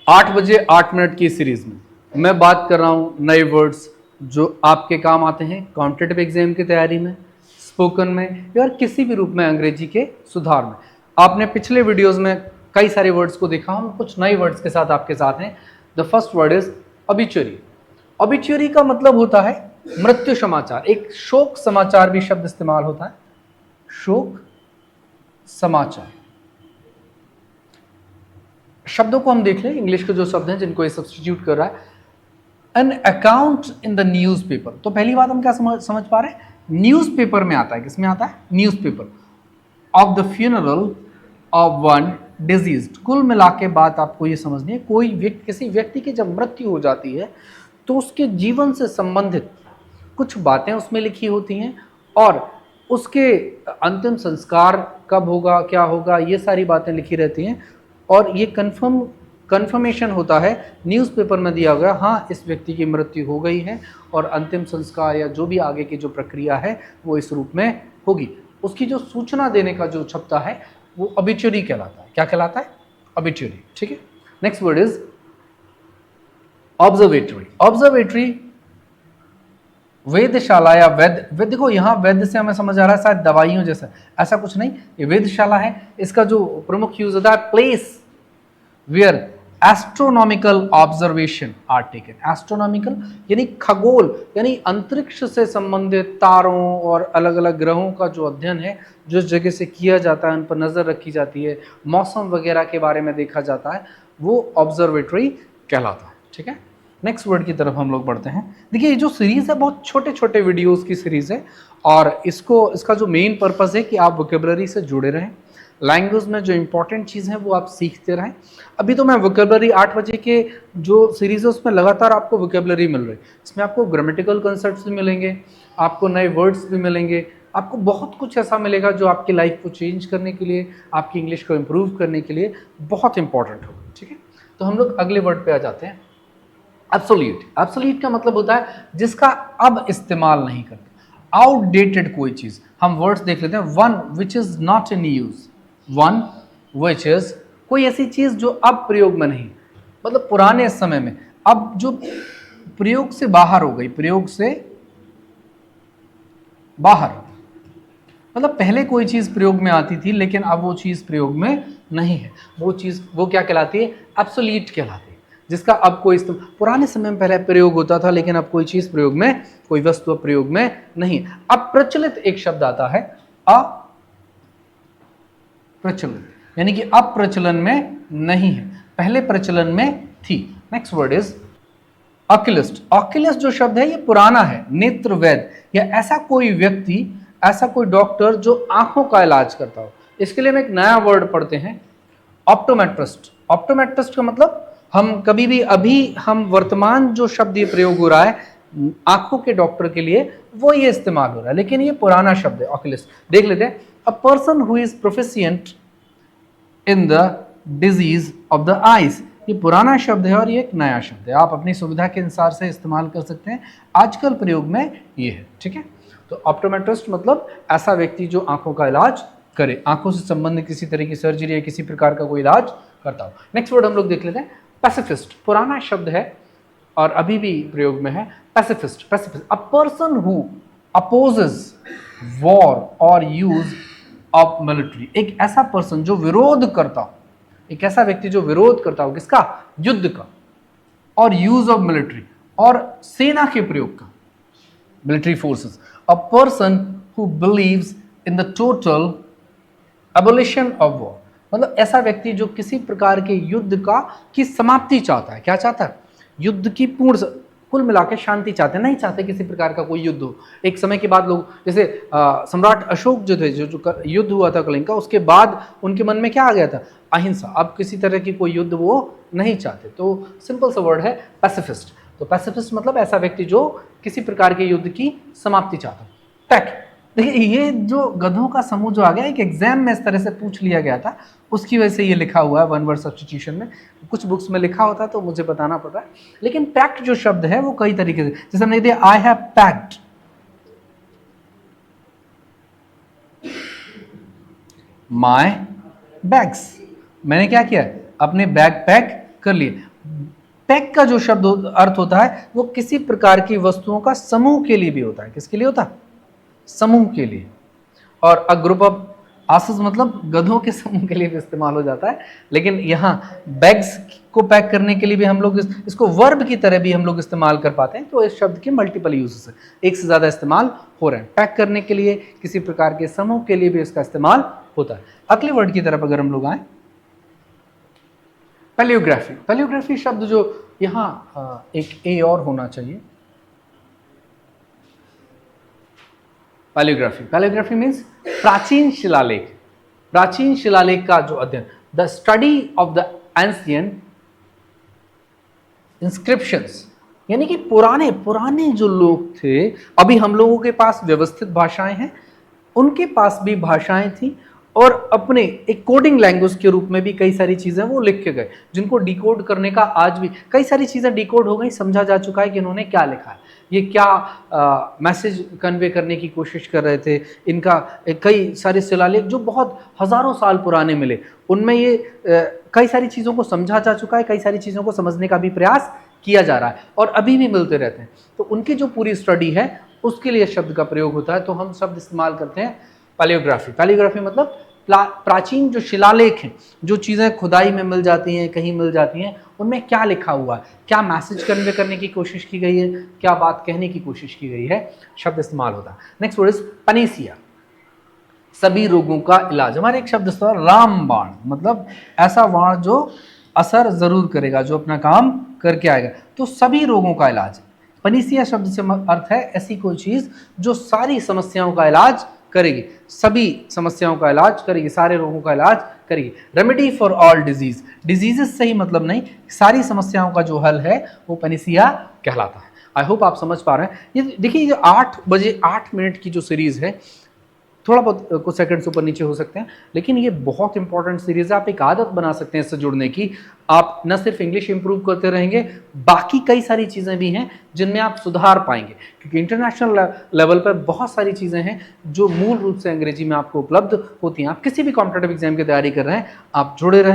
8 बजे 8 मिनट की सीरीज में मैं बात कर रहा हूं नए वर्ड्स जो आपके काम आते हैं कॉम्पिटिटिव एग्जाम की तैयारी में, स्पोकन में या किसी भी रूप में अंग्रेजी के सुधार में। आपने पिछले वीडियोस में कई सारे वर्ड्स को देखा, हम कुछ नए वर्ड्स के साथ आपके साथ हैं। The first word is obituary. Obituary का मतलब होता है मृत्यु समाचार। एक शोक समाचार भी शब्द इस्तेमाल होता है, शोक समाचार। शब्दों को हम देख लें, इंग्लिश के जो शब्द हैं जिनको ये सब्स्टिट्यूट कर रहा है। An account in the newspaper. तो पहली बात हम क्या समझ पा रहे हैं, न्यूज़पेपर में आता है। किसमें आता है? Newspaper. Of the funeral of one diseased. कुल मिला के बात आपको ये समझनी है, कोई व्यक्ति, किसी व्यक्ति की जब मृत्यु हो जाती है तो उसके जीवन से संबंधित कुछ बातें उसमें लिखी होती हैं और उसके अंतिम संस्कार कब होगा, क्या होगा, ये सारी बातें लिखी रहती हैं और ये कन्फर्मेशन होता है न्यूज़पेपर में दिया गया, हाँ इस व्यक्ति की मृत्यु हो गई है और अंतिम संस्कार या जो भी आगे की जो प्रक्रिया है वो इस रूप में होगी। उसकी जो सूचना देने का जो छपता है वो ऑबिचुअरी कहलाता है। क्या कहलाता है? ऑबिचुअरी। ठीक है। Next word is observatory. Observatory वेदशाला या वेद देखो यहाँ वेद से हमें समझ आ रहा है शायद दवाइयों जैसा, ऐसा कुछ नहीं, ये वेदशाला है। इसका जो प्रमुख यूज होता है place where astronomical observation are taken. Astronomical यानी खगोल, यानी अंतरिक्ष से संबंधित तारों और अलग अलग ग्रहों का जो अध्ययन है, जिस जगह से किया जाता है, उन पर नजर रखी जाती है, मौसम वगैरह के बारे में देखा जाता है, वो ऑब्जर्वेटरी कहलाता है। ठीक है। नेक्स्ट वर्ड की तरफ हम लोग बढ़ते हैं। देखिए ये जो सीरीज है बहुत छोटे छोटे वीडियोस की सीरीज है और इसका जो मेन पर्पस है कि आप वोकेबलरी से जुड़े रहें, लैंग्वेज में जो इंपॉर्टेंट चीज़ है वो आप सीखते रहें। अभी तो मैं वोकेबलरी 8 बजे के जो सीरीज है उसमें लगातार आपको वोकेबलरी मिल रही है। इसमें आपको ग्रामेटिकल कंसेप्ट्स भी मिलेंगे, आपको नए वर्ड्स भी मिलेंगे, आपको बहुत कुछ ऐसा मिलेगा जो आपकी लाइफ को चेंज करने के लिए, आपकी इंग्लिश को इम्प्रूव करने के लिए बहुत इंपॉर्टेंट होगा। ठीक है। तो हम लोग अगले वर्ड पे आ जाते हैं, एब्सोल्यूट। एब्सोल्यूट का मतलब होता है जिसका अब इस्तेमाल नहीं करते, आउटडेटेड कोई चीज। हम वर्ड्स देख लेते हैं। One which is not in use, one which is कोई ऐसी चीज जो अब प्रयोग में नहीं, मतलब पुराने समय में, अब जो प्रयोग से बाहर हो गई, प्रयोग से बाहर, मतलब पहले कोई चीज प्रयोग में आती थी लेकिन अब वो चीज प्रयोग में नहीं है, वो चीज वो क्या कहलाती है? एब्सोल्यूट कहलाती है। जिसका अब कोई पुराने समय में पहले प्रयोग होता था लेकिन अब कोई चीज प्रयोग में, कोई वस्तु प्रयोग में नहीं। अब प्रचलित एक शब्द आता है अप्रचलित, यानी कि अब प्रचलन में नहीं है, पहले प्रचलन में थी। Next word is oculist. Oculist जो शब्द है ये पुराना है, नेत्र वैद या ऐसा कोई व्यक्ति, ऐसा कोई डॉक्टर जो आंखों का इलाज करता हो। इसके लिए हम एक नया वर्ड पढ़ते हैं, ऑप्टोमेट्रिस्ट। ऑप्टोमेट्रिस्ट का मतलब हम कभी भी, अभी हम वर्तमान जो शब्द ये प्रयोग हो रहा है आंखों के डॉक्टर के लिए, वो ये इस्तेमाल हो रहा है, लेकिन ये पुराना शब्द है ऑक्यूलिस्ट। देख लेते हैं, a person who is proficient in the disease of the eyes. ये पुराना शब्द है और ये एक नया शब्द है, आप अपनी सुविधा के अनुसार से इस्तेमाल कर सकते हैं, आजकल प्रयोग में ये है। ठीक है। तो ऑप्टोमेट्रिस्ट मतलब ऐसा व्यक्ति जो आंखों का इलाज करे, आंखों से संबंधित किसी तरह की सर्जरी या किसी प्रकार का कोई इलाज करता हो। नेक्स्ट वर्ड हम लोग देख लेते हैं, पैसिफिस्ट। पुराना शब्द है और अभी भी प्रयोग में है, pacifist. Pacifist a person who opposes war और यूज ऑफ मिलिट्री। एक ऐसा पर्सन जो विरोध करता हो, एक ऐसा व्यक्ति जो विरोध करता हो किसका? युद्ध का, और यूज ऑफ मिलिट्री और सेना के प्रयोग का, military forces. A person who believes in the total abolition of war, मतलब ऐसा व्यक्ति जो किसी प्रकार के युद्ध का की समाप्ति चाहता है। क्या चाहता है? युद्ध की पूर्ण, कुल मिलाकर शांति चाहते हैं, नहीं चाहते किसी प्रकार का कोई युद्ध हो। एक समय के बाद लोग जैसे सम्राट अशोक जो थे, जो युद्ध हुआ था कलिंग का, उसके बाद उनके मन में क्या आ गया था? अहिंसा। अब किसी तरह की कोई युद्ध वो नहीं चाहते। तो सिंपल सा वर्ड है पैसिफिस्ट। तो पैसिफिस्ट मतलब ऐसा व्यक्ति जो किसी प्रकार के युद्ध की समाप्ति चाहता है। पैक। देखिए ये जो गधों का समूह जो आ गया, एक एग्जाम में इस तरह से पूछ लिया गया था, उसकी वजह से ये लिखा हुआ है वन वर्ड सब्स्टिट्यूशन में। कुछ बुक्स में लिखा होता है तो मुझे बताना पड़ रहा है, लेकिन पैक्ट जो शब्द है वो कई तरीके से, जैसे हमने दिया I have packed my bags, मैंने क्या किया? अपने बैग पैक कर लिए। पैक का जो शब्द अर्थ होता है वो किसी प्रकार की वस्तुओं का समूह के लिए भी होता है। किसके लिए होता है? समूह के लिए। और अ ग्रुप ऑफ आसेस मतलब गधों के समूह के लिए भी इस्तेमाल हो जाता है, लेकिन यहाँ बैग्स को पैक करने के लिए भी हम लोग इसको वर्ब की तरह भी हम लोग इस्तेमाल कर पाते हैं। तो इस शब्द के मल्टीपल यूजेस है, एक से ज़्यादा इस्तेमाल हो रहे हैं। पैक करने के लिए, किसी प्रकार के समूह के लिए भी इसका इस्तेमाल होता है। अगले वर्ड की तरफ अगर हम लोग आए, पैलियोग्राफी। पैलियोग्राफी शब्द जो यहाँ एक ए और होना चाहिए, पैलियोग्राफी। पैलियोग्राफी मीन्स प्राचीन शिलालेख। प्राचीन शिलालेख का जो अध्ययन, the study of the ancient inscriptions, यानी कि पुराने पुराने जो लोग थे, अभी हम लोगों के पास व्यवस्थित भाषाएं हैं, उनके पास भी भाषाएं थी और अपने एक कोडिंग लैंग्वेज के रूप में भी कई सारी चीज़ें वो लिख के गए, जिनको डिकोड करने का आज भी कई सारी चीज़ें डिकोड हो गई, समझा जा चुका है कि इन्होंने क्या लिखा है, ये क्या मैसेज कन्वे करने की कोशिश कर रहे थे। इनका कई सारे शिलालेख जो बहुत हज़ारों साल पुराने मिले, उनमें ये कई सारी चीज़ों को समझा जा चुका है, कई सारी चीज़ों को समझने का भी प्रयास किया जा रहा है और अभी भी मिलते रहते हैं। तो उनकी जो पूरी स्टडी है उसके लिए शब्द का प्रयोग होता है। तो हम शब्द इस्तेमाल करते हैं पैलियोग्राफी। पैलियोग्राफी मतलब प्राचीन जो शिलालेख हैं, जो चीज़ें खुदाई में मिल जाती हैं, कहीं मिल जाती हैं, उनमें क्या लिखा हुआ है, क्या मैसेज कन्वे करने की कोशिश की गई है, क्या बात कहने की कोशिश की गई है, शब्द इस्तेमाल होता है। नेक्स्ट वर्ड इज पनेसिया, सभी रोगों का इलाज। हमारे एक शब्द इस्तेमाल रामबाण, मतलब ऐसा बाण जो असर जरूर करेगा, जो अपना काम करके आएगा। तो सभी रोगों का इलाज। पनेसिया शब्द से अर्थ है ऐसी कोई चीज जो सारी समस्याओं का इलाज करेगी, सभी समस्याओं का इलाज करेगी, सारे रोगों का इलाज करेगी। Remedy for all disease, diseases से ही मतलब नहीं, सारी समस्याओं का जो हल है वो पनेसिया कहलाता है। आई होप आप समझ पा रहे हैं। ये देखिए, ये 8 बजे 8 मिनट की जो सीरीज है, थोड़ा बहुत कुछ सेकंड्स ऊपर नीचे हो सकते हैं, लेकिन ये बहुत इंपॉर्टेंट सीरीज है। आप एक आदत बना सकते हैं इससे जुड़ने की। आप न सिर्फ इंग्लिश इंप्रूव करते रहेंगे, बाकी कई सारी चीज़ें भी हैं जिनमें आप सुधार पाएंगे, क्योंकि इंटरनेशनल लेवल पर बहुत सारी चीज़ें हैं जो मूल रूप से अंग्रेजी में आपको उपलब्ध होती हैं। आप किसी भी कॉम्पिटेटिव एग्जाम की तैयारी कर रहे हैं, आप जुड़े रहें।